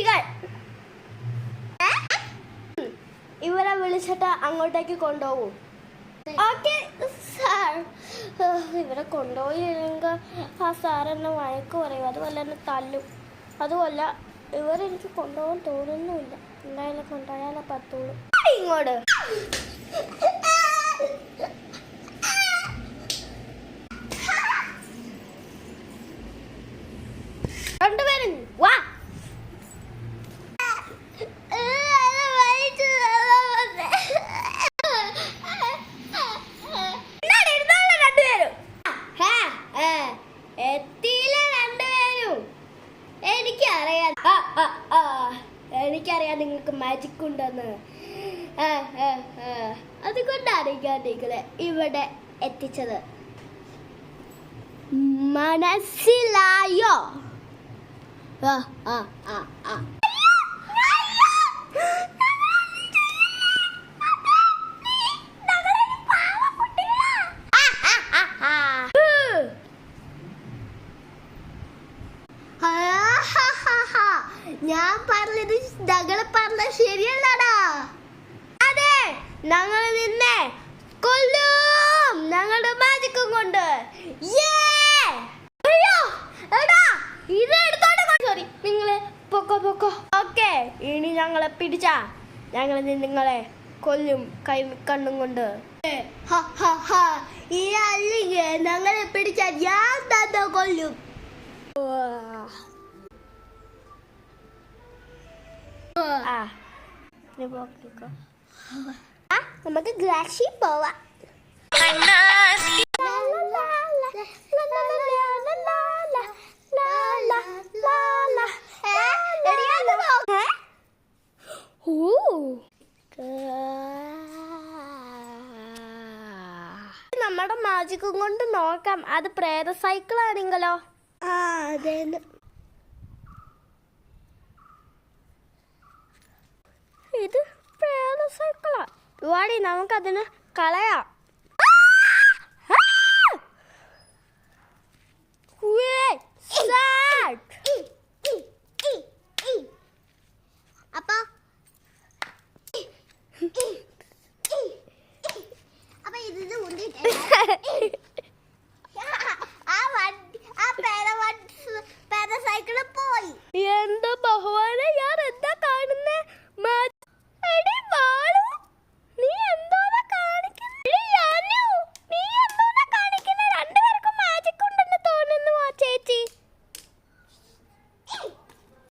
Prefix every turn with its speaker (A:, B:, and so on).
A: കുട്ടികൾ ഇവരെ വിളിച്ചിട്ട് അങ്ങോട്ടേക്ക് കൊണ്ടുപോകും. Okay sir. ഇവരെ കൊണ്ടുപോയില്ലെങ്കിൽ ആ സാർ എന്നെ വഴക്ക് പറയും, അതുപോലെ എന്നെ തല്ലും. അതുമല്ല ഇവരെനിക്ക് കൊണ്ടുപോകാൻ തോന്നുന്നുമില്ല. എന്തായാലും കൊണ്ടുപോയാലേ പറ്റുള്ളൂ. ഇങ്ങോട്ട് രണ്ടുപേരും വാ. എനിക്കറിയാം നിങ്ങൾക്ക് മാജിക് ഉണ്ടെന്ന്. അതുകൊണ്ടാണ് ഞാൻ നിങ്ങളെ ഇവിടെ എത്തിച്ചത്. മനസ്സിലായോ? ഞാൻ പറഞ്ഞത് ഞങ്ങളെ പറഞ്ഞ ശരിയല്ലടാ. അതെ, ഞങ്ങൾ നിന്നെ കൊല്ലും ഞങ്ങളുടെ മാജിക്കും കൊണ്ട്. സോറി, നിങ്ങളെ പൊക്കോ. ഓക്കെ, ഇനി ഞങ്ങളെ പിടിച്ചാ ഞങ്ങൾ നിങ്ങളെ കൊല്ലും കണ്ണും കൊണ്ട്. ഈ അല്ലെങ്കിൽ ഞങ്ങളെ പിടിച്ചാ ഞാൻ തന്നെ കൊല്ലും. നമുക്ക് ഗ്ലാസ്സിൽ പോവാം. നമ്മുടെ മാജിക്കും കൊണ്ട് നോക്കാം. അത് പ്രേത സൈക്കിൾ ആണെങ്കിലോ? അതെ. ഇത് പ്രേത സൈക്കിളാ. വാടി, നമുക്കതിന് കളയാം.